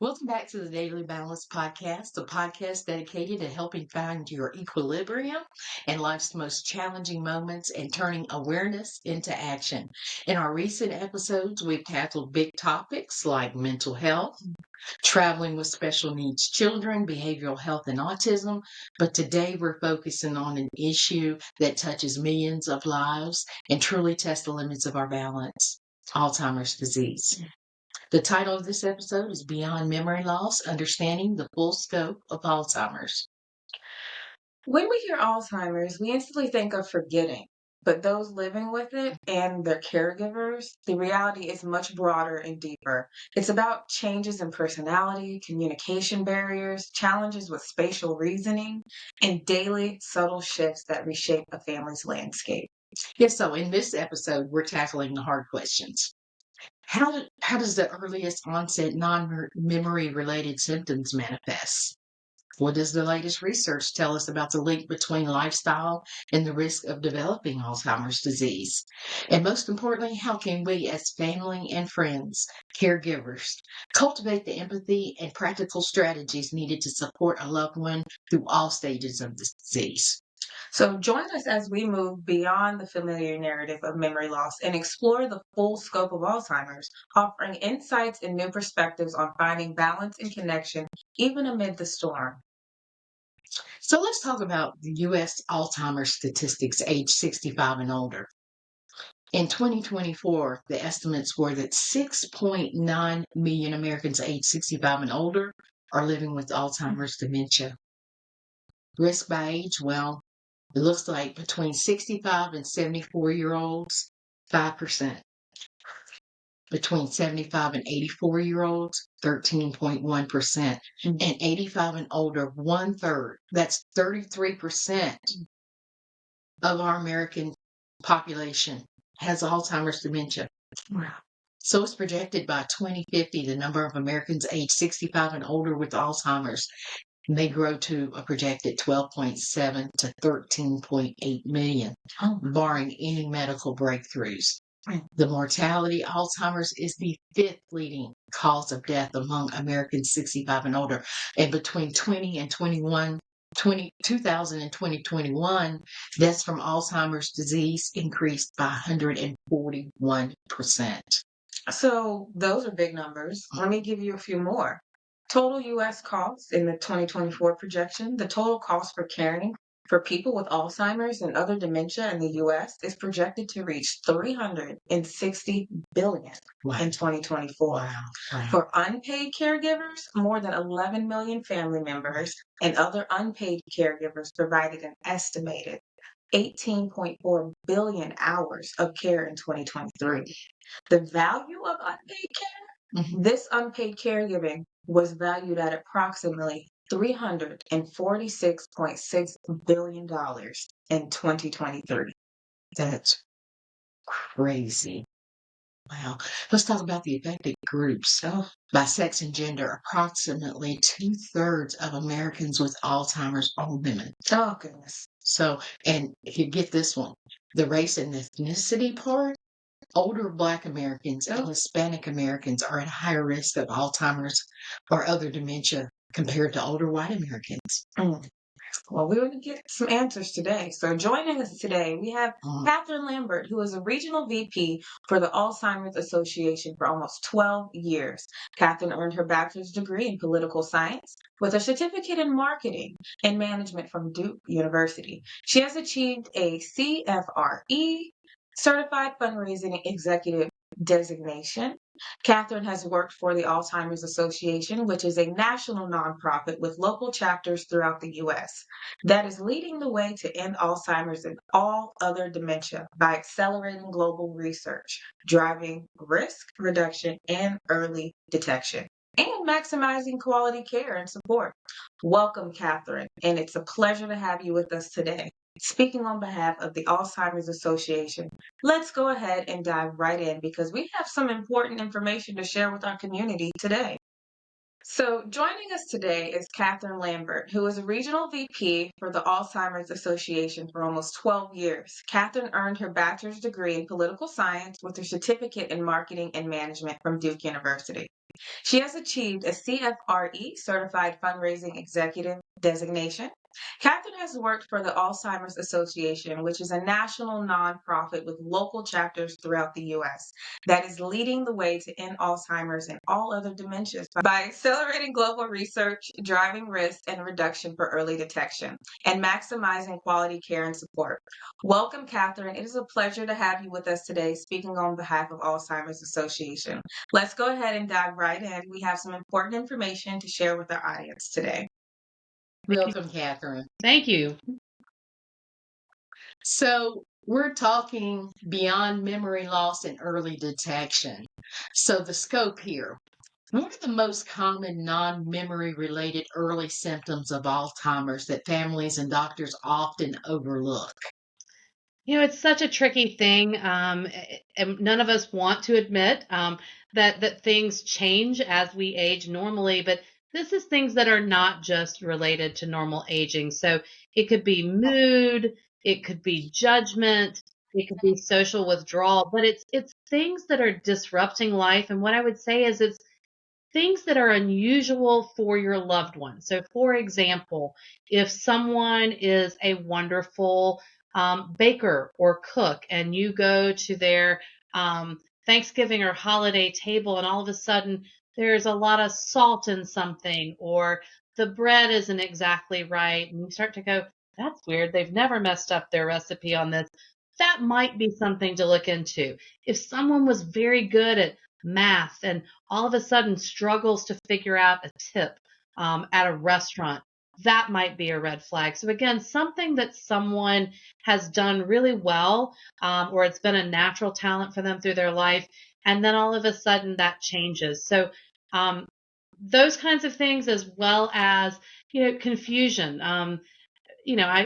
Welcome back to the Daily Balance Podcast, a podcast dedicated to helping find your equilibrium in life's most challenging moments and turning awareness into action. In our recent episodes, we've tackled big topics like mental health, traveling with special needs children, behavioral health, and autism. But today we're focusing on an issue that touches millions of lives and truly tests the limits of our balance: Alzheimer's disease. The title of this episode is Beyond Memory Loss, Understanding the Full Scope of Alzheimer's. When we hear Alzheimer's, we instantly think of forgetting, but those living with it and their caregivers, the reality is much broader and deeper. It's about changes in personality, communication barriers, challenges with spatial reasoning, and daily subtle shifts that reshape a family's landscape. Yes, so in this episode, we're tackling the hard questions. How does the earliest onset non-memory related symptoms manifest? What does the latest research tell us about the link between lifestyle and the risk of developing Alzheimer's disease? And most importantly, how can we as family and friends, caregivers, cultivate the empathy and practical strategies needed to support a loved one through all stages of the disease? So join us as we move beyond the familiar narrative of memory loss and explore the full scope of Alzheimer's, offering insights and new perspectives on finding balance and connection even amid the storm. So let's talk about the U.S. Alzheimer's statistics age 65 and older. In 2024, the estimates were that 6.9 million Americans aged 65 and older are living with Alzheimer's dementia. Risk by age, well, it looks like between 65 and 74-year-olds, 5%. Between 75 and 84-year-olds, 13.1%. And 85 and older, 1/3. That's 33% of our American population has Alzheimer's dementia. Wow. So it's projected by 2050, the number of Americans aged 65 and older with Alzheimer's may grow to a projected 12.7 to 13.8 million, barring any medical breakthroughs. The mortality, Alzheimer's is the 5th leading cause of death among Americans 65 and older. And between 2000 and 2021, deaths from Alzheimer's disease increased by 141%. So those are big numbers. Let me give you a few more. Total U.S. costs in the 2024 projection, the total cost for caring for people with Alzheimer's and other dementia in the U.S. is projected to reach $360 billion in 2024. Wow. For unpaid caregivers, more than 11 million family members and other unpaid caregivers provided an estimated 18.4 billion hours of care in 2023. The value of unpaid care, this unpaid caregiving was valued at approximately $346.6 billion in 2023. That's crazy. Wow. Let's talk about the affected groups. By sex and gender, approximately 2/3 of Americans with Alzheimer's are women. Oh, goodness. So, and if you get this one, the race and ethnicity part, older Black Americans and Hispanic Americans are at higher risk of Alzheimer's or other dementia compared to older white Americans. Well, we're going to get some answers today. So joining us today, we have Katherine Lambert, who is a regional VP for the Alzheimer's Association for almost 12 years. Katherine earned her bachelor's degree in political science with a certificate in marketing and management from Duke University. She has achieved a CFRE, Certified Fundraising Executive designation. Katherine has worked for the Alzheimer's Association, which is a national nonprofit with local chapters throughout the U.S. that is leading the way to end Alzheimer's and all other dementia by accelerating global research, driving risk reduction and early detection, and maximizing quality care and support. Welcome, Katherine, and it's a pleasure to have you with us today. Speaking on behalf of the Alzheimer's Association, let's go ahead and dive right in because we have some important information to share with our community today. So joining us today is Katherine Lambert, who is a regional VP for the Alzheimer's Association for almost 12 years. Katherine earned her bachelor's degree in political science with her certificate in marketing and management from Duke University. She has achieved a CFRE, Certified Fundraising Executive designation. Katherine has worked for the Alzheimer's Association, which is a national nonprofit with local chapters throughout the U.S. that is leading the way to end Alzheimer's and all other dementias by accelerating global research, driving risk and reduction for early detection, and maximizing quality care and support. Welcome, Katherine. It is a pleasure to have you with us today, speaking on behalf of Alzheimer's Association. Let's go ahead and dive right in. We have some important information to share with our audience today. Welcome, Catherine. Thank you. So, we're talking beyond memory loss and early detection. So, the scope here. What are the most common non memory related early symptoms of Alzheimer's that families and doctors often overlook? It's such a tricky thing, and none of us want to admit that things change as we age normally, but this is things that are not just related to normal aging. So it could be mood, it could be judgment, it could be social withdrawal, but it's things that are disrupting life. And what I would say is it's things that are unusual for your loved one. So, for example, if someone is a wonderful baker or cook and you go to their Thanksgiving or holiday table and all of a sudden there's a lot of salt in something or the bread isn't exactly right, and you start to go, that's weird. They've never messed up their recipe on this. That might be something to look into. If someone was very good at math and all of a sudden struggles to figure out a tip at a restaurant, that might be a red flag. So again, something that someone has done really well, or it's been a natural talent for them through their life, and then all of a sudden that changes. So those kinds of things, as well as confusion.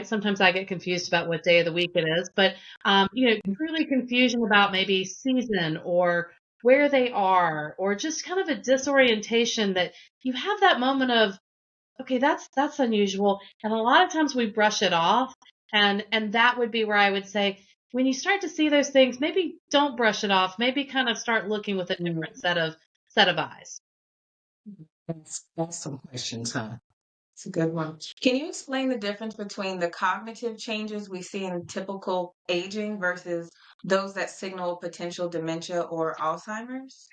Sometimes I get confused about what day of the week it is, but truly confusion about maybe season or where they are, or just kind of a disorientation that you have that moment of, okay, that's unusual. And a lot of times we brush it off. And that would be where I would say, when you start to see those things, maybe don't brush it off. Maybe kind of start looking with a different set of eyes. That's some questions, huh? It's a good one. Can you explain the difference between the cognitive changes we see in typical aging versus those that signal potential dementia or Alzheimer's?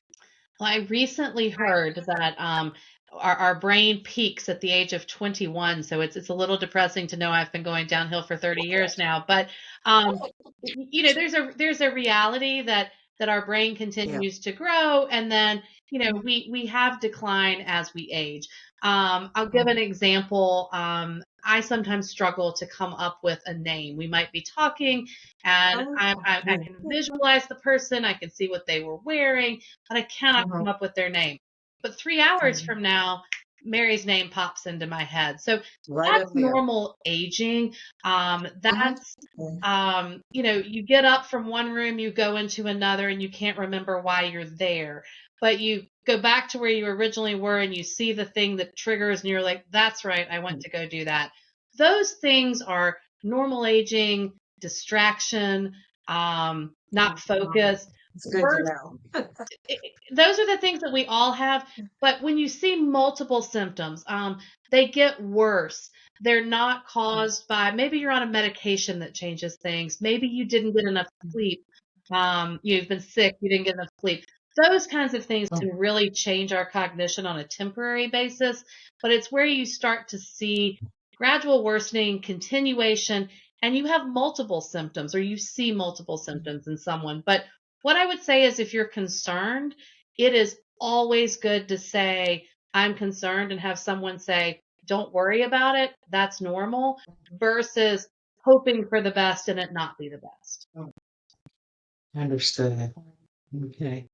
Well, I recently heard that our brain peaks at the age of 21, so it's a little depressing to know I've been going downhill for 30 years now. But there's a reality that our brain continues to grow, and then we have decline as we age. I'll give an example. I sometimes struggle to come up with a name. We might be talking, and I can visualize the person. I can see what they were wearing, but I cannot come up with their name. But 3 hours from now, Mary's name pops into my head. So that's normal aging. That's, you get up from one room, you go into another, and you can't remember why you're there. But you go back to where you originally were and you see the thing that triggers, and you're like, that's right, I went to go do that. Those things are normal aging, distraction, not focus. It's good to know. Those are the things that we all have. But when you see multiple symptoms, they get worse. They're not caused by, maybe you're on a medication that changes things. Maybe you didn't get enough sleep. You've been sick, you didn't get enough sleep. Those kinds of things can really change our cognition on a temporary basis. But it's where you start to see gradual worsening, continuation, and you have multiple symptoms, or you see multiple symptoms in someone. But what I would say is, if you're concerned, it is always good to say, I'm concerned, and have someone say, don't worry about it, that's normal, versus hoping for the best and it not be the best. Understood. Okay.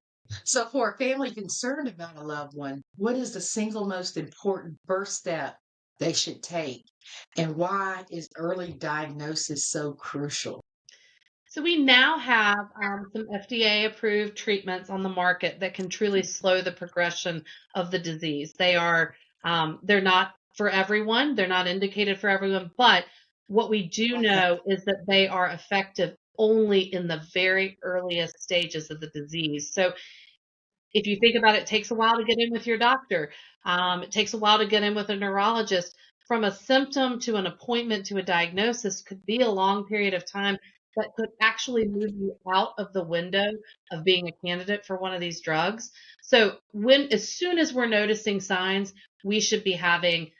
So, for a family concerned about a loved one, what is the single most important first step they should take? And why is early diagnosis so crucial? So we now have some FDA-approved treatments on the market that can truly slow the progression of the disease. They're not for everyone. They're not indicated for everyone. But what we do know is that they are effective only in the very earliest stages of the disease. So If you think about it, it takes a while to get in with your doctor. It takes a while to get in with a neurologist. From a symptom to an appointment to a diagnosis could be a long period of time that could actually move you out of the window of being a candidate for one of these drugs. So as soon as we're noticing signs, we should be having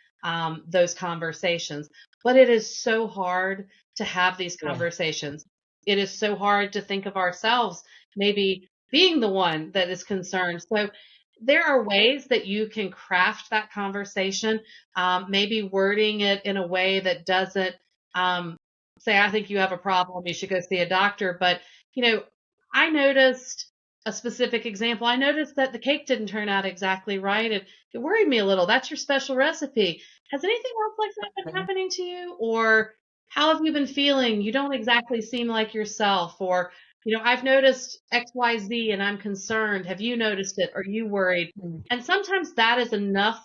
those conversations. But it is so hard to have these conversations. It is so hard to think of ourselves maybe being the one that is concerned. So there are ways that you can craft that conversation, maybe wording it in a way that doesn't say, I think you have a problem, you should go see a doctor. But, I noticed a specific example. I noticed that the cake didn't turn out exactly right. And it worried me a little. That's your special recipe. Has anything else like that been happening to you? Or how have you been feeling? You don't exactly seem like yourself. Or, I've noticed XYZ and I'm concerned. Have you noticed it? Are you worried? And sometimes that is enough.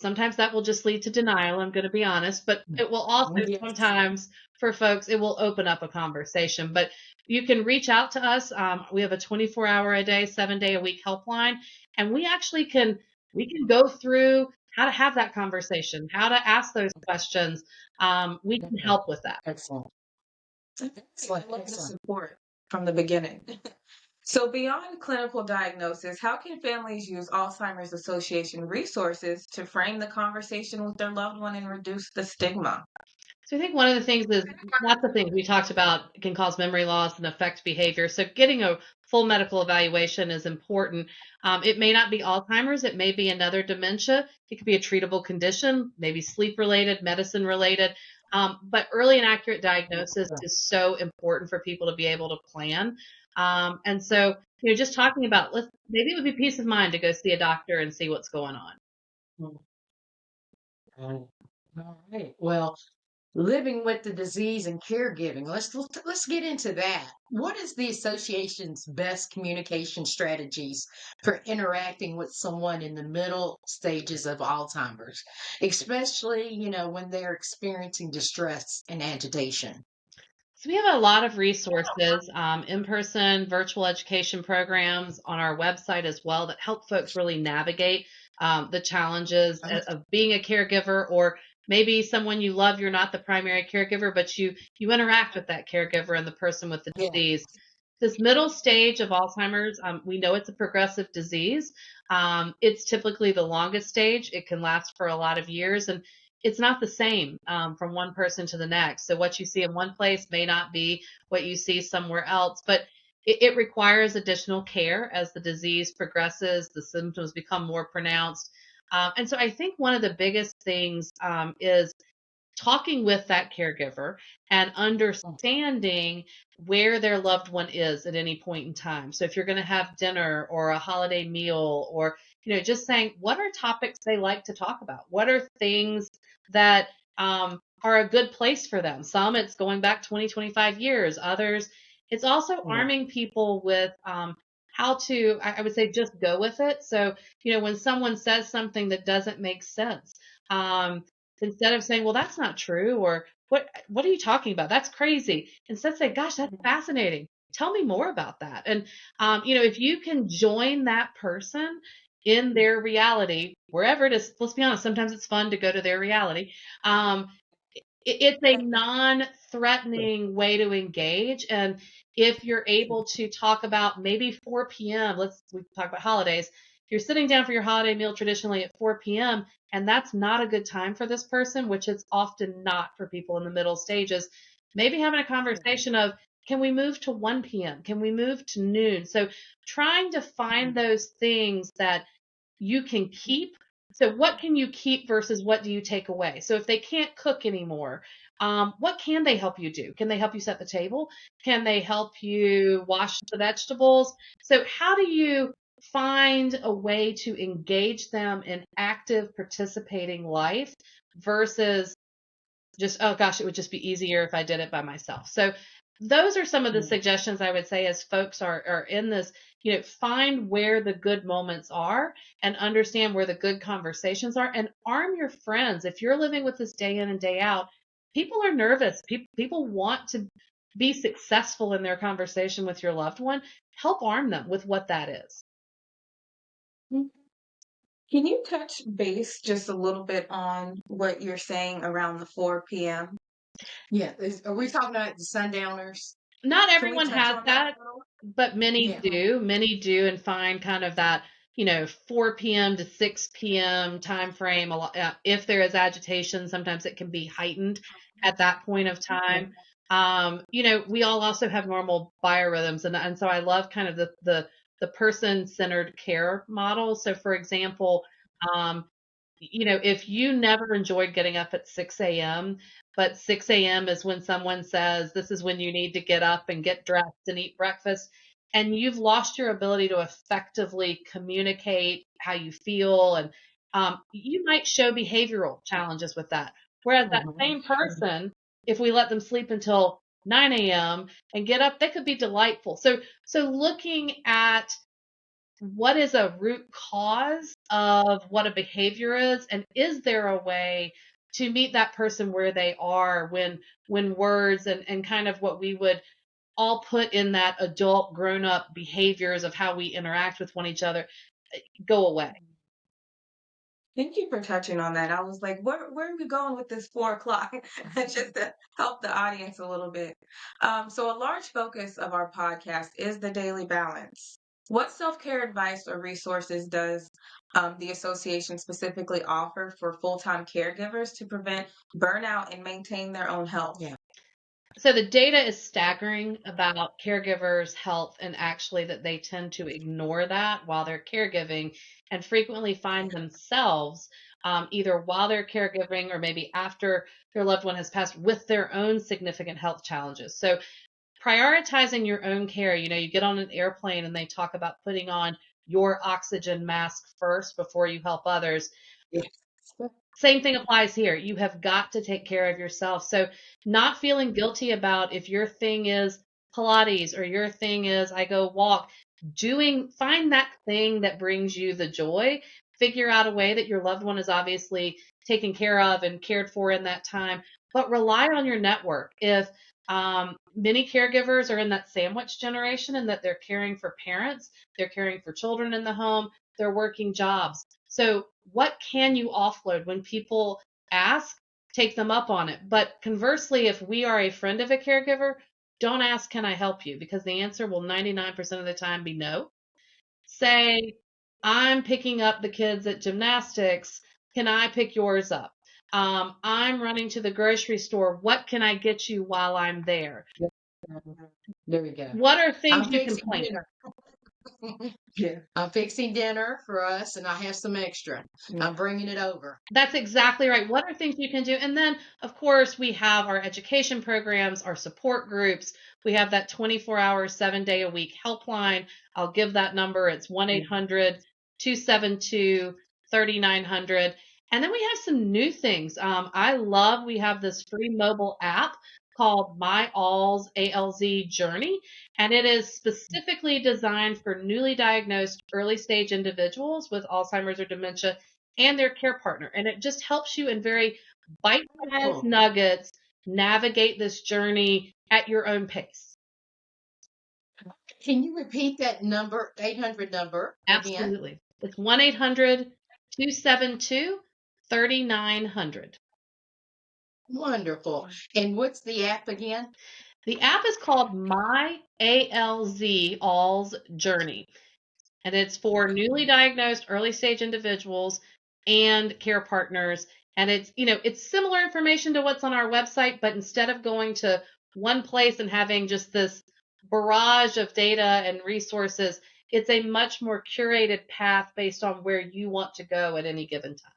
Sometimes that will just lead to denial, I'm going to be honest, but it will also sometimes for folks, it will open up a conversation. But you can reach out to us. We have a 24-hour a day, 7-day a week helpline, and we can go through how to have that conversation, how to ask those questions. We can help with that. Excellent. I love the support from the beginning. So beyond clinical diagnosis, how can families use Alzheimer's Association resources to frame the conversation with their loved one and reduce the stigma? So I think one of the things is lots of things we talked about can cause memory loss and affect behavior. So getting a full medical evaluation is important. It may not be Alzheimer's. It may be another dementia. It could be a treatable condition, maybe sleep related, medicine related. But early and accurate diagnosis is so important for people to be able to plan. And so, just talking about, maybe it would be peace of mind to go see a doctor and see what's going on. All right. Well, living with the disease and caregiving. Let's get into that. What is the association's best communication strategies for interacting with someone in the middle stages of Alzheimer's, especially, when they're experiencing distress and agitation? So we have a lot of resources, in-person virtual education programs on our website as well that help folks really navigate the challenges of being a caregiver, or maybe someone you love, you're not the primary caregiver, but you interact with that caregiver and the person with the disease. This middle stage of Alzheimer's, we know it's a progressive disease. It's typically the longest stage. It can last for a lot of years, and it's not the same from one person to the next. So what you see in one place may not be what you see somewhere else, but it requires additional care as the disease progresses, the symptoms become more pronounced. And so I think one of the biggest things is talking with that caregiver and understanding where their loved one is at any point in time. So if you're going to have dinner or a holiday meal, or just saying, what are topics they like to talk about? What are things that are a good place for them? Some it's going back 20, 25 years. Others, it's also arming people with how to, I would say, just go with it. So, when someone says something that doesn't make sense, instead of saying, well, that's not true, or what are you talking about? That's crazy. Instead say, gosh, that's fascinating. Tell me more about that. And, if you can join that person in their reality, wherever it is, let's be honest, sometimes it's fun to go to their reality. It's a non-threatening way to engage. And if you're able to talk about maybe 4 p.m., we talk about holidays. If you're sitting down for your holiday meal traditionally at 4 p.m., and that's not a good time for this person, which it's often not for people in the middle stages, maybe having a conversation of, can we move to 1 p.m.? Can we move to noon? So trying to find those things that you can keep. So what can you keep versus what do you take away? So if they can't cook anymore, what can they help you do? Can they help you set the table? Can they help you wash the vegetables? So how do you find a way to engage them in active participating life versus just, oh gosh, it would just be easier if I did it by myself. So those are some of the suggestions I would say as folks are in this, find where the good moments are and understand where the good conversations are, and arm your friends. If you're living with this day in and day out, people are nervous. People want to be successful in their conversation with your loved one. Help arm them with what that is. Can you touch base just a little bit on what you're saying around the 4 p.m.? Yeah. Are we talking about the sundowners? Not Can we everyone touch has on that that, a little? but many Yeah. do. Many do and find kind of that, 4 p.m. to 6 p.m. time frame. If there is agitation, sometimes it can be heightened at that point of time. We all also have normal biorhythms, and so I love kind of the person-centered care model. So, for example, um, if you never enjoyed getting up at 6 a.m., but 6 a.m. is when someone says, this is when you need to get up and get dressed and eat breakfast, and you've lost your ability to effectively communicate how you feel, and you might show behavioral challenges with that. Whereas that same person, if we let them sleep until 9 a.m. and get up, they could be delightful. So looking at what is a root cause of what a behavior is, and is there a way to meet that person where they are when words and kind of what we would all put in that adult grown up behaviors of how we interact with one each other go away. Thank you for touching on that. I was like, where are we going with this 4 o'clock? Just to help the audience a little bit. So a large focus of our podcast is the daily balance. What self-care advice or resources does the association specifically offer for full-time caregivers to prevent burnout and maintain their own health? Yeah. So the data is staggering about caregivers' health, and actually that they tend to ignore that while they're caregiving and frequently find themselves either while they're caregiving or maybe after their loved one has passed with their own significant health challenges. So prioritizing your own care, you get on an airplane and they talk about putting on your oxygen mask first before you help others. Yes. Same thing applies here. You have got to take care of yourself. So, not feeling guilty about if your thing is Pilates or your thing is I go walk, find that thing that brings you the joy. Figure out a way that your loved one is obviously taken care of and cared for in that time, but rely on your network. If many caregivers are in that sandwich generation and that they're caring for parents, they're caring for children in the home, they're working jobs. So, what can you offload when people ask? Take them up on it. But conversely, if we are a friend of a caregiver, don't ask, can I help you? Because the answer will 99% of the time be no. Say, I'm picking up the kids at gymnastics. Can I pick yours up? I'm running to the grocery store. What can I get you while I'm there? There we go. What are things I'm you can fixing plan? dinner. Yeah. I'm fixing dinner for us and I have some extra. I'm bringing it over. That's exactly right. What are things you can do? And then, of course, we have our education programs, our support groups. We have that 24-hour, 7-day-a-week helpline. I'll give that number. It's 1-800-272-3900. And then we have some new things. We have this free mobile app called My Alz ALZ Journey, and it is specifically designed for newly diagnosed early stage individuals with Alzheimer's or dementia and their care partner. And it just helps you in very bite-sized nuggets navigate this journey at your own pace. Can you repeat that number, 800 number again? Absolutely. It's 1-800-272-3900. Wonderful. And what's the app again? The app is called My Alz Journey, and it's for newly diagnosed early stage individuals and care partners. And it's similar information to what's on our website, but instead of going to one place and having just this barrage of data and resources, it's a much more curated path based on where you want to go at any given time.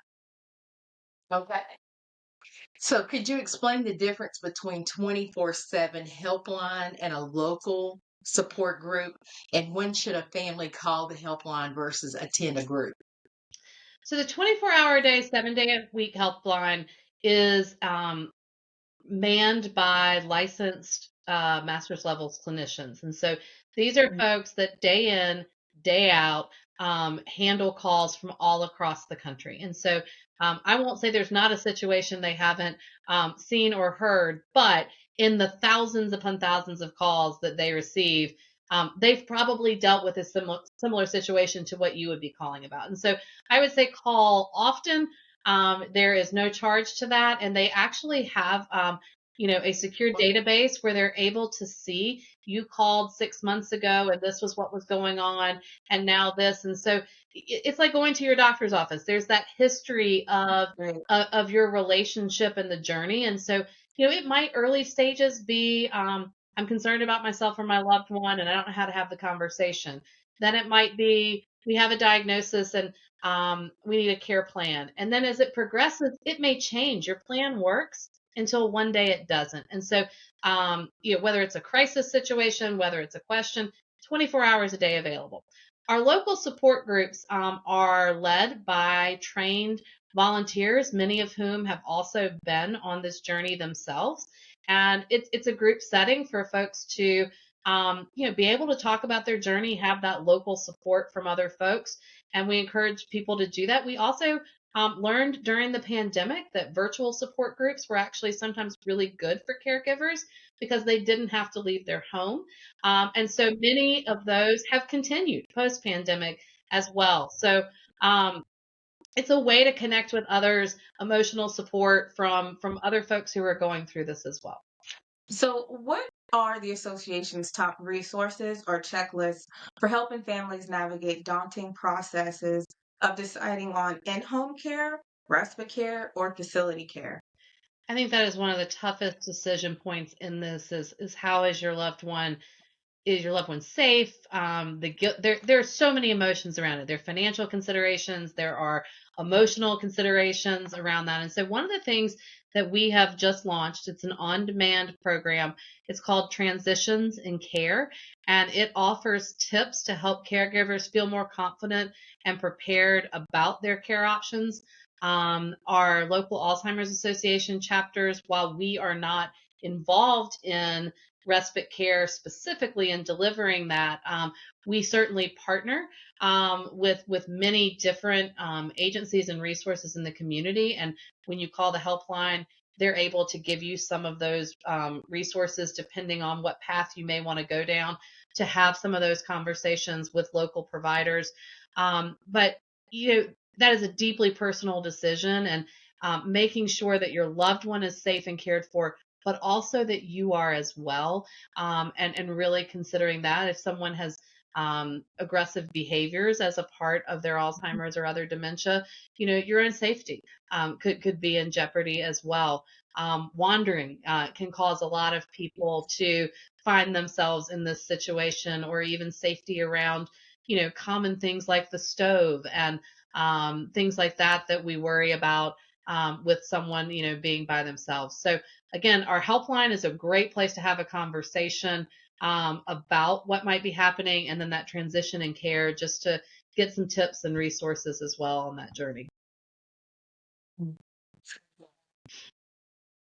Okay. So could you explain the difference between 24/7 helpline and a local support group? And when should a family call the helpline versus attend a group? So the 24-hour a day, 7-day-a-week helpline is manned by licensed master's levels clinicians. And so these are folks that day in, day out handle calls from all across the country. And so I won't say there's not a situation they haven't seen or heard, but in the thousands upon thousands of calls that they receive, they've probably dealt with a similar situation to what you would be calling about. And so I would say call often. There is no charge to that. And they actually have, a secure database where they're able to see you called 6 months ago and this was what was going on and now this. And so it's like going to your doctor's office. There's that history of your relationship and the journey. And so, it might early stages be, I'm concerned about myself or my loved one, and I don't know how to have the conversation. Then it might be we have a diagnosis and we need a care plan. And then as it progresses, it may change. Your plan works until one day it doesn't. And so, whether it's a crisis situation, whether it's a question, 24 hours a day available. Our local support groups are led by trained volunteers, many of whom have also been on this journey themselves. And it's a group setting for folks to be able to talk about their journey, have that local support from other folks, and we encourage people to do that. We also learned during the pandemic that virtual support groups were actually sometimes really good for caregivers because they didn't have to leave their home. And so many of those have continued post-pandemic as well. So it's a way to connect with others, emotional support from other folks who are going through this as well. So what are the association's top resources or checklists for helping families navigate daunting processes of deciding on in-home care, respite care, or facility care? I think that is one of the toughest decision points in this is how is your loved one safe? The guilt, there are so many emotions around it. There are financial considerations, there are emotional considerations around that. And so one of the things that we have just launched, it's an on-demand program. It's called Transitions in Care, and it offers tips to help caregivers feel more confident and prepared about their care options. Our local Alzheimer's Association chapters, while we are not involved in respite care specifically in delivering that, we certainly partner with many different agencies and resources in the community. And when you call the helpline, they're able to give you some of those resources depending on what path you may want to go down to have some of those conversations with local providers. But that is a deeply personal decision, and making sure that your loved one is safe and cared for, but also that you are as well, and really considering that if someone has aggressive behaviors as a part of their Alzheimer's or other dementia, your own safety could be in jeopardy as well. Wandering can cause a lot of people to find themselves in this situation, or even safety around, common things like the stove and things like that we worry about with someone, being by themselves. So again, our helpline is a great place to have a conversation about what might be happening, and then that transition in care, just to get some tips and resources as well on that journey.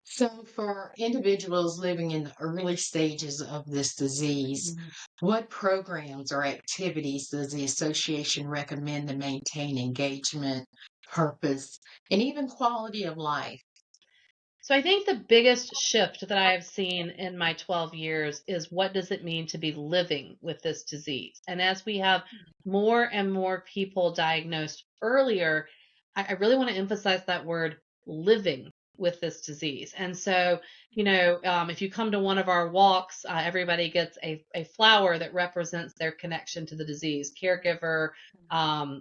So, for individuals living in the early stages of this disease, what programs or activities does the association recommend to maintain engagement, purpose, and even quality of life? So I think the biggest shift that I have seen in my 12 years is what does it mean to be living with this disease? And as we have more and more people diagnosed earlier, I really want to emphasize that word, living with this disease. And so, if you come to one of our walks, everybody gets a flower that represents their connection to the disease, caregiver,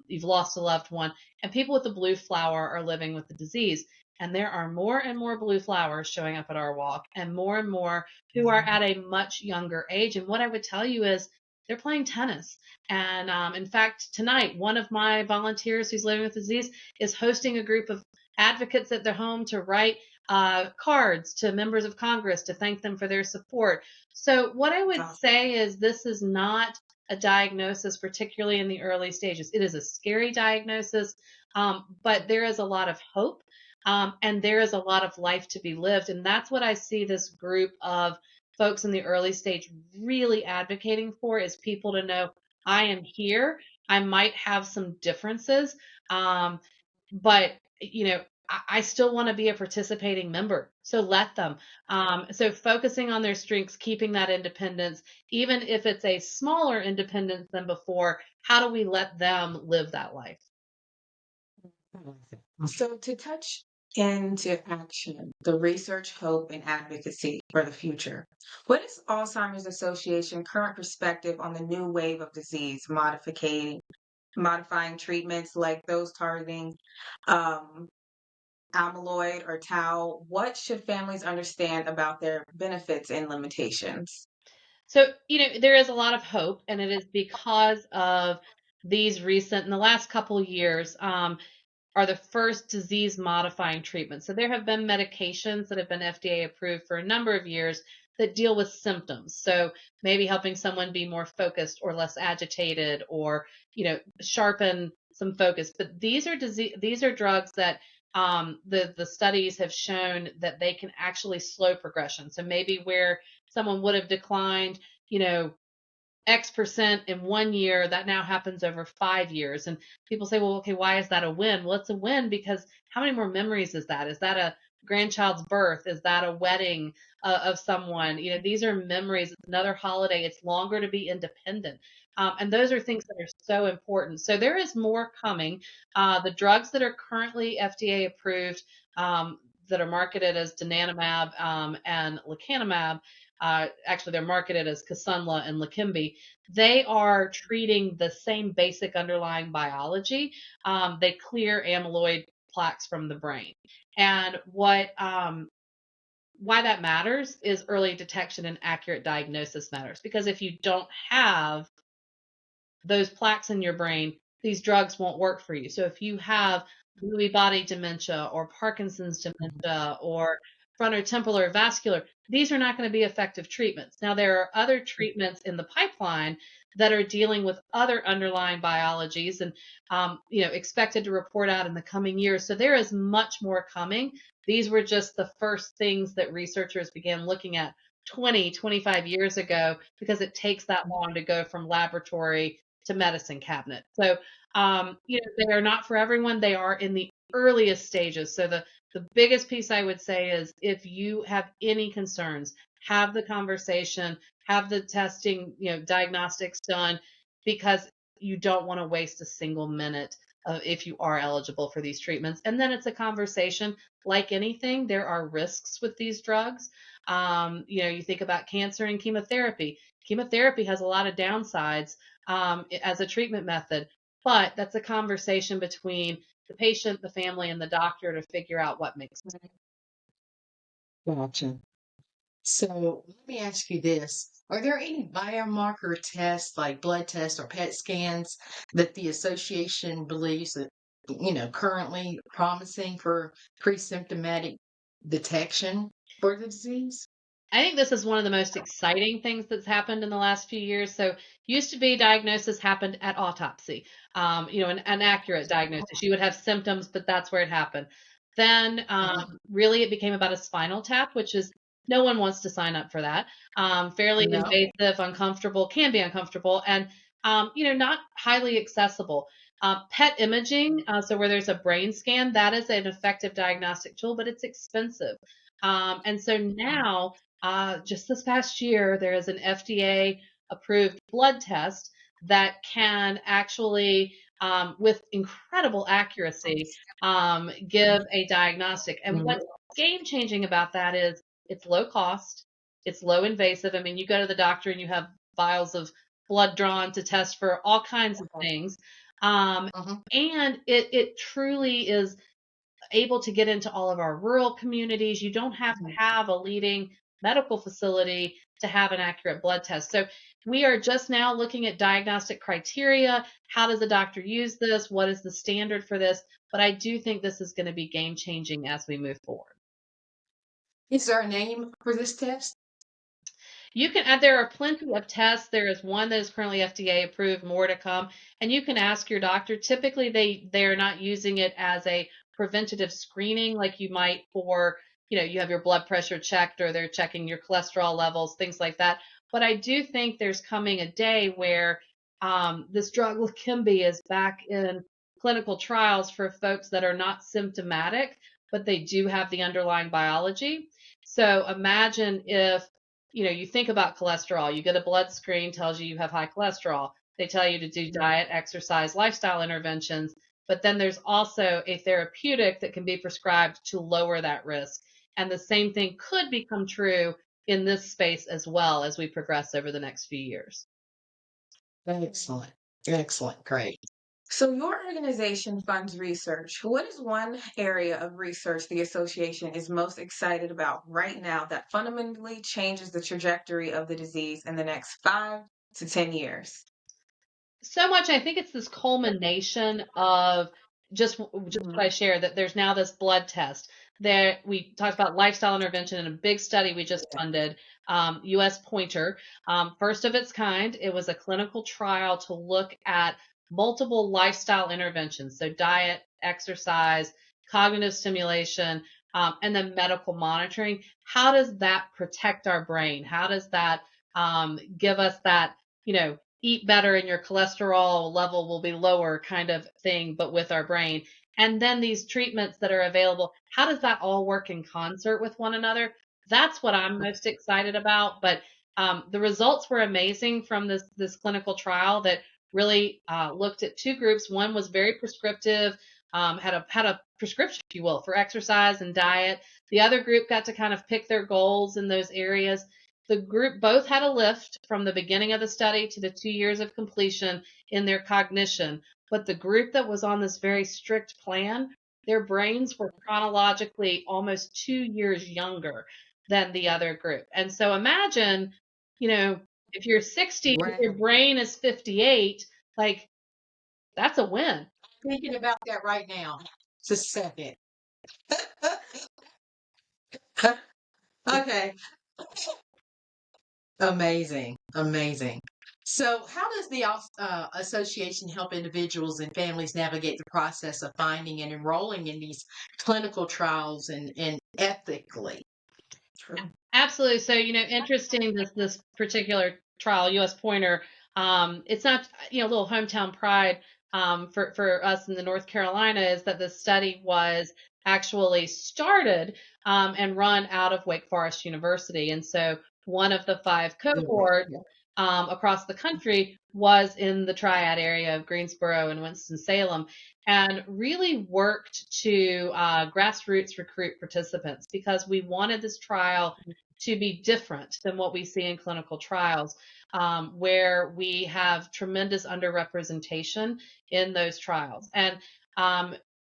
you've lost a loved one, and people with the blue flower are living with the disease. And there are more and more blue flowers showing up at our walk, and more who are at a much younger age. And what I would tell you is they're playing tennis. And in fact, tonight, one of my volunteers who's living with the disease is hosting a group of advocates at their home to write cards to members of Congress to thank them for their support. So what I would say is this is not a diagnosis, particularly in the early stages. It is a scary diagnosis, but there is a lot of hope. And there is a lot of life to be lived. And that's what I see this group of folks in the early stage really advocating for, is people to know, I am here. I might have some differences, but I still want to be a participating member. So let them. So focusing on their strengths, keeping that independence, even if it's a smaller independence than before, how do we let them live that life? So, to touch into action, the research, hope, and advocacy for the future, what is Alzheimer's Association current perspective on the new wave of disease modifying treatments like those targeting um, amyloid or tau? What should families understand about their benefits and limitations? So, there is a lot of hope, and it is because of in the last couple of years, are the first disease modifying treatments. So there have been medications that have been FDA approved for a number of years that deal with symptoms. So maybe helping someone be more focused or less agitated, or, sharpen some focus. But these are drugs that the studies have shown that they can actually slow progression. So maybe where someone would have declined, you know, X percent in 1 year, that now happens over 5 years. And people say, well, okay, why is that a win? Well, it's a win because how many more memories is that? Is that a grandchild's birth? Is that a wedding of someone? These are memories. It's another holiday. It's longer to be independent. And those are things that are so important. So there is more coming. The drugs that are currently FDA approved, that are marketed as donanemab and lecanemab, actually they're marketed as Kisunla and Leqembi. They are treating the same basic underlying biology. They clear amyloid plaques from the brain. And why that matters is early detection and accurate diagnosis matters, because if you don't have those plaques in your brain, these drugs won't work for you. So if you have Lewy body dementia or Parkinson's dementia or frontotemporal vascular, these are not going to be effective treatments. Now, there are other treatments in the pipeline that are dealing with other underlying biologies and, expected to report out in the coming years. So there is much more coming. These were just the first things that researchers began looking at 20, 25 years ago, because it takes that long to go from laboratory to medicine cabinet. So, they are not for everyone. They are in the earliest stages. So the biggest piece I would say is, if you have any concerns, have the conversation, have the testing, diagnostics done, because you don't want to waste a single minute if you are eligible for these treatments. And then it's a conversation. Like anything, there are risks with these drugs. You think about cancer and chemotherapy. Chemotherapy has a lot of downsides as a treatment method, but that's a conversation between the patient, the family, and the doctor to figure out what makes sense. Gotcha. So let me ask you this. Are there any biomarker tests like blood tests or PET scans that the association believes that, currently promising for pre-symptomatic detection for the disease? I think this is one of the most exciting things that's happened in the last few years. So, used to be diagnosis happened at autopsy, an accurate diagnosis. You would have symptoms, but that's where it happened. Then, really, it became about a spinal tap, which is no one wants to sign up for that. Fairly No. invasive, uncomfortable, can be uncomfortable, and not highly accessible. PET imaging, so where there's a brain scan, that is an effective diagnostic tool, but it's expensive. And so now, just this past year, there is an FDA approved blood test that can actually, with incredible accuracy, give a diagnostic. And Mhm. what's game changing about that is it's low cost, it's low invasive. I mean, you go to the doctor and you have vials of blood drawn to test for all kinds of things. Mhm. And it truly is able to get into all of our rural communities. You don't have to have a leading medical facility to have an accurate blood test. So we are just now looking at diagnostic criteria. How does a doctor use this? What is the standard for this? But I do think this is going to be game changing as we move forward. Is there a name for this test? You can add, there are plenty of tests. There is one that is currently FDA approved, more to come. And you can ask your doctor. Typically, they are not using it as a preventative screening like you might for, you have your blood pressure checked, or they're checking your cholesterol levels, things like that. But I do think there's coming a day where this drug Leqembi is back in clinical trials for folks that are not symptomatic, but they do have the underlying biology. So imagine if, you think about cholesterol, you get a blood screen, tells you have high cholesterol. They tell you to do diet, exercise, lifestyle interventions, but then there's also a therapeutic that can be prescribed to lower that risk. And the same thing could become true in this space as well as we progress over the next few years. Excellent. Excellent. Great. So your organization funds research. What is one area of research the association is most excited about right now that fundamentally changes the trajectory of the disease in the next 5 to 10 years? So much, I think it's this culmination of just what I shared, that there's now this blood test. There, we talked about lifestyle intervention in a big study we just funded, U.S. Pointer, first of its kind. It was a clinical trial to look at multiple lifestyle interventions, so diet, exercise, cognitive stimulation, and then medical monitoring. How does that protect our brain? How does that give us that, eat better and your cholesterol level will be lower kind of thing, but with our brain? And then these treatments that are available, how does that all work in concert with one another? That's what I'm most excited about. But the results were amazing from this clinical trial that really looked at two groups. One was very prescriptive, had a prescription, if you will, for exercise and diet. The other group got to kind of pick their goals in those areas. The group both had a lift from the beginning of the study to the 2 years of completion in their cognition. But the group that was on this very strict plan, their brains were chronologically almost 2 years younger than the other group. And so imagine, if you're 60, Wow. your brain is 58, like that's a win. Thinking about that right now. Just a second. Okay. Amazing. Amazing. So, how does the association help individuals and families navigate the process of finding and enrolling in these clinical trials and ethically? True. Absolutely. So, interesting, this particular trial, U.S. Pointer, it's not, a little hometown pride for us in the North Carolina is that the study was actually started and run out of Wake Forest University. And so one of the 5 cohorts across the country was in the triad area of Greensboro and Winston-Salem, and really worked to grassroots recruit participants because we wanted this trial to be different than what we see in clinical trials, where we have tremendous underrepresentation in those trials. And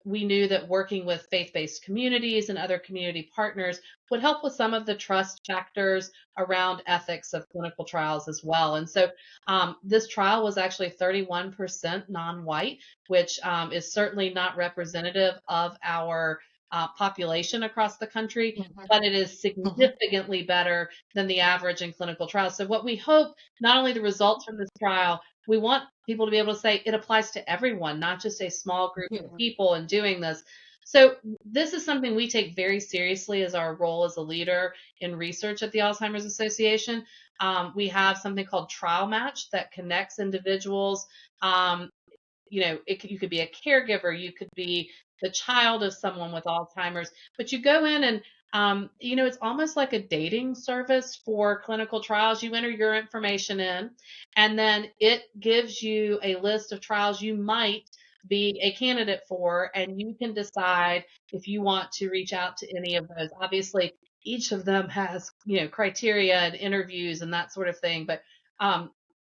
we knew that working with faith-based communities and other community partners would help with some of the trust factors around ethics of clinical trials as well. And so this trial was actually 31% non-white, which is certainly not representative of our population across the country, but it is significantly better than the average in clinical trials. So what we hope, not only the results from this trial, we want people to be able to say it applies to everyone, not just a small group of people in doing this. So this is something we take very seriously as our role as a leader in research at the Alzheimer's Association. We have something called Trial Match that connects individuals. You could be a caregiver, you could be the child of someone with Alzheimer's, but you go in and it's almost like a dating service for clinical trials. You enter your information in, and then it gives you a list of trials you might be a candidate for, and you can decide if you want to reach out to any of those. Obviously, each of them has, criteria and interviews and that sort of thing, but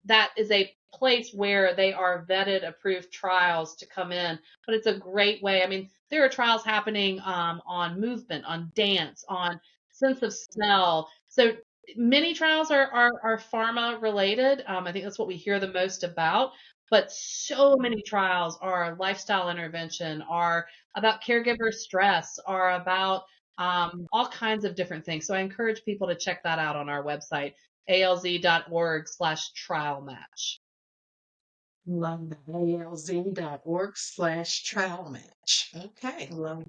that is a place where they are vetted, approved trials to come in. But it's a great way. I mean, there are trials happening on movement, on dance, on sense of smell. So many trials are pharma related. I think that's what we hear the most about. But so many trials are lifestyle intervention, are about caregiver stress, are about all kinds of different things. So I encourage people to check that out on our website, alz.org/trial match. Love that. alz.org/trial match. Okay. Love it.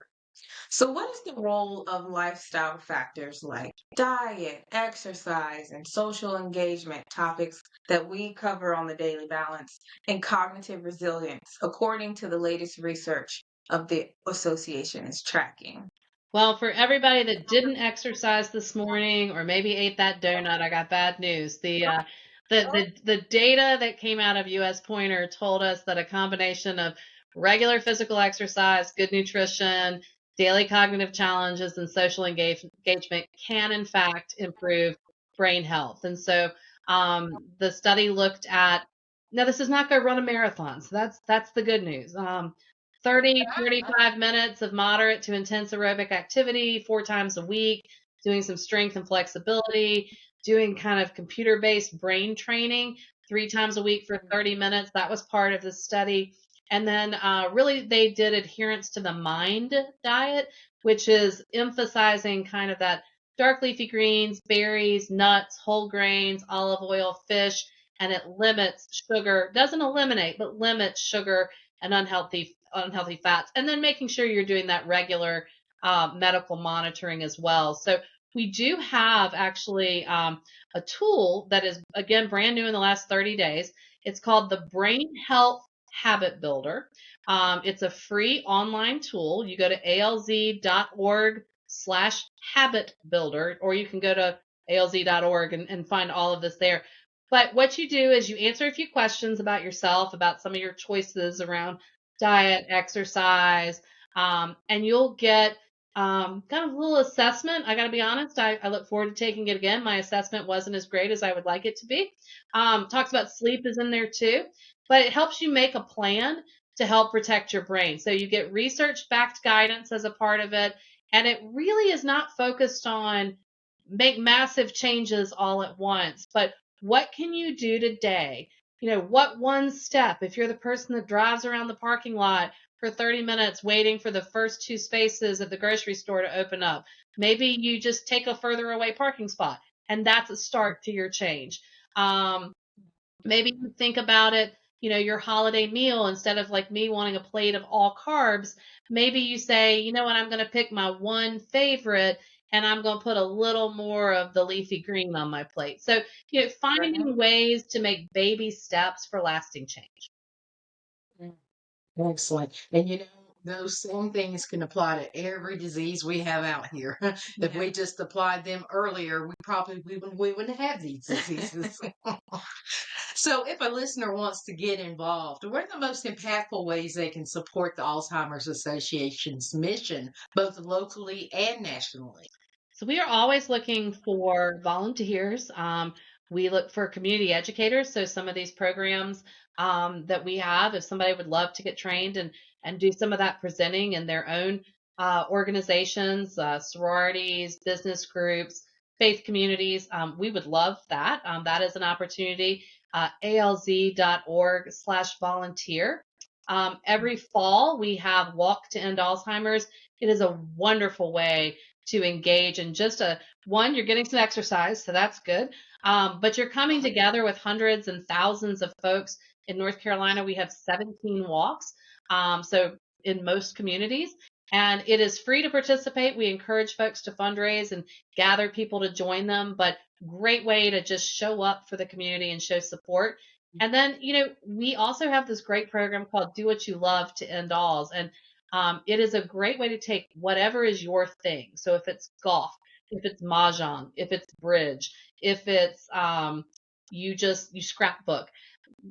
So what is the role of lifestyle factors like diet, exercise, and social engagement, topics that we cover on the Daily Balance, and cognitive resilience, according to the latest research of the association is tracking? Well, for everybody that didn't exercise this morning or maybe ate that donut, I got bad news. The data that came out of US Pointer told us that a combination of regular physical exercise, good nutrition, daily cognitive challenges, and social engagement can in fact improve brain health. And so the study looked at, now this is not go run a marathon, so that's the good news. 30, 45 minutes of moderate to intense aerobic activity 4 times a week, doing some strength and flexibility, doing kind of computer-based brain training 3 times a week for 30 minutes. That was part of the study. And then really they did adherence to the MIND diet, which is emphasizing kind of that dark leafy greens, berries, nuts, whole grains, olive oil, fish, and it limits sugar, doesn't eliminate, but limits sugar and unhealthy fats, and then making sure you're doing that regular medical monitoring as well. So we do have actually a tool that is, again, brand new in the last 30 days. It's called the Brain Health Habit Builder. It's a free online tool. You go to alz.org/habit builder, or you can go to alz.org and find all of this there. But what you do is you answer a few questions about yourself, about some of your choices around diet, exercise, and you'll get kind of a little assessment. I got to be honest, I look forward to taking it again. My assessment wasn't as great as I would like it to be. Talks about sleep is in there too, but it helps you make a plan to help protect your brain. So you get research-backed guidance as a part of it, and it really is not focused on make massive changes all at once, but what can you do today? What one step, if you're the person that drives around the parking lot for 30 minutes waiting for the first 2 spaces at the grocery store to open up, maybe you just take a further away parking spot, and that's a start to your change. Maybe you think about it, your holiday meal, instead of like me wanting a plate of all carbs, maybe you say, you know what, I'm going to pick my one favorite and I'm going to put a little more of the leafy green on my plate. So, finding ways to make baby steps for lasting change. Excellent. And those same things can apply to every disease we have out here. If we just applied them earlier, we wouldn't have these diseases. So if a listener wants to get involved, what are the most impactful ways they can support the Alzheimer's Association's mission, both locally and nationally? So we are always looking for volunteers. We look for community educators. So some of these programs that we have, if somebody would love to get trained and do some of that presenting in their own organizations, sororities, business groups, faith communities, we would love that. That is an opportunity. alz.org/volunteer. Every fall, we have Walk to End Alzheimer's. It is a wonderful way to engage in just you're getting some exercise, so that's good. But you're coming together with hundreds and thousands of folks. In North Carolina, we have 17 walks, so in most communities. And it is free to participate. We encourage folks to fundraise and gather people to join them, but great way to just show up for the community and show support. And then, we also have this great program called Do What You Love to End Alz. And it is a great way to take whatever is your thing. So if it's golf, if it's mahjong, if it's bridge, if it's you scrapbook,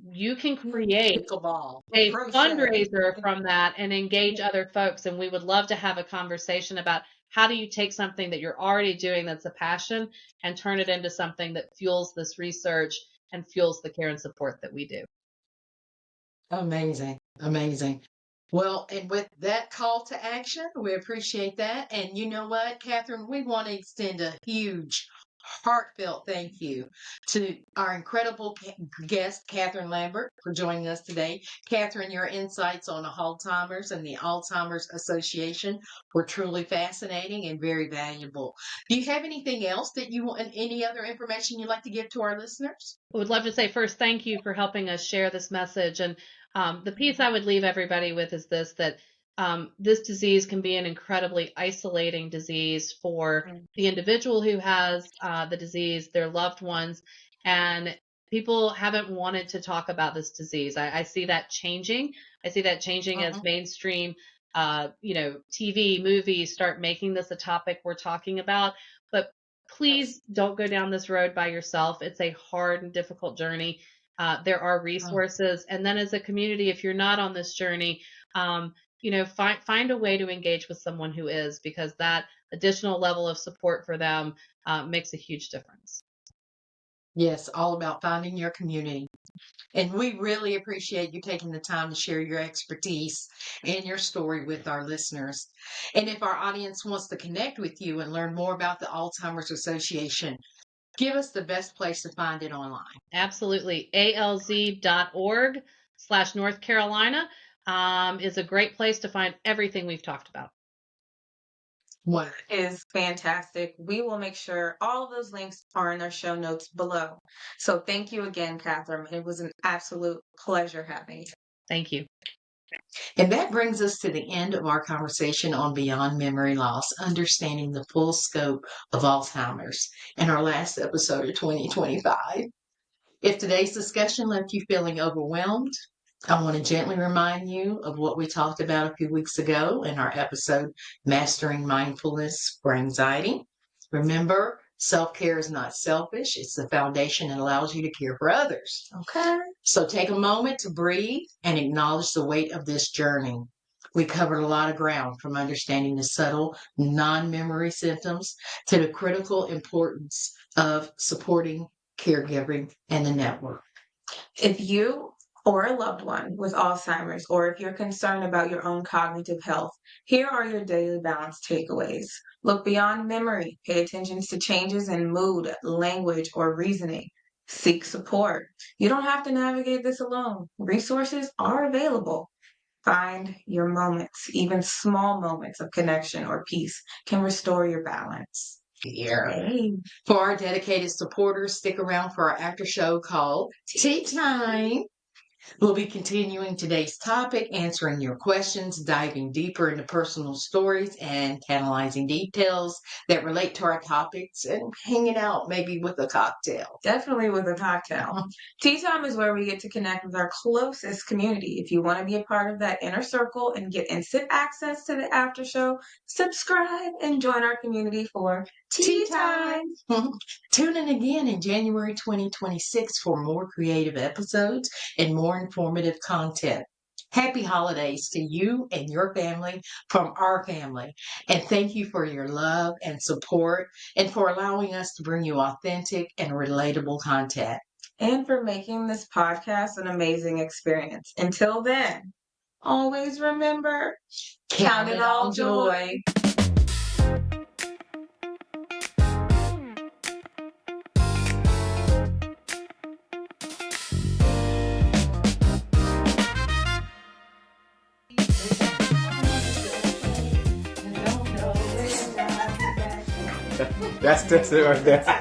you can create a fundraiser from that and engage other folks. And we would love to have a conversation about how do you take something that you're already doing that's a passion and turn it into something that fuels this research and fuels the care and support that we do. Amazing. Amazing. Well, and with that call to action, we appreciate that. And you know what, Katherine, we want to extend a huge, heartfelt thank you to our incredible guest, Katherine Lambert, for joining us today. Katherine, your insights on Alzheimer's and the Alzheimer's Association were truly fascinating and very valuable. Do you have anything else that you want, any other information you'd like to give to our listeners? I would love to say first, thank you for helping us share this message. And the piece I would leave everybody with is that this disease can be an incredibly isolating disease for the individual who has the disease, their loved ones, and people haven't wanted to talk about this disease. I see that changing. I see that changing as mainstream TV, movies start making this a topic we're talking about. But please don't go down this road by yourself. It's a hard and difficult journey. There are resources. And then as a community, if you're not on this journey, find a way to engage with someone who is, because that additional level of support for them makes a huge difference. Yes, all about finding your community. And we really appreciate you taking the time to share your expertise and your story with our listeners. And if our audience wants to connect with you and learn more about the Alzheimer's Association, give us the best place to find it online. Absolutely. alz.org/North Carolina is a great place to find everything we've talked about. What is fantastic. We will make sure all of those links are in our show notes below. So thank you again, Katherine. It was an absolute pleasure having you. Thank you. And that brings us to the end of our conversation on Beyond Memory Loss, Understanding the Full Scope of Alzheimer's, in our last episode of 2025. If today's discussion left you feeling overwhelmed, I want to gently remind you of what we talked about a few weeks ago in our episode, Mastering Mindfulness for Anxiety. Remember, self-care is not selfish. It's the foundation that allows you to care for others. Okay. So take a moment to breathe and acknowledge the weight of this journey. We covered a lot of ground, from understanding the subtle non-memory symptoms to the critical importance of supporting caregiving and the network. If you or a loved one with Alzheimer's, or if you're concerned about your own cognitive health, here are your daily balance takeaways. Look beyond memory. Pay attention to changes in mood, language, or reasoning. Seek support. You don't have to navigate this alone. Resources are available. Find your moments. Even small moments of connection or peace can restore your balance. Hey. For our dedicated supporters, stick around for our after show called Tea Time. We'll be continuing today's topic, answering your questions, diving deeper into personal stories, and analyzing details that relate to our topics, and hanging out maybe with a cocktail. Definitely with a cocktail. Tea Time is where we get to connect with our closest community. If you want to be a part of that inner circle and get instant access to the after show, subscribe and join our community for Tea Time. Tune in again in January 2026 for more creative episodes and more informative content. Happy holidays to you and your family from our family. And thank you for your love and support, and for allowing us to bring you authentic and relatable content. And for making this podcast an amazing experience. Until then, always remember, count it all joy. That's it right there.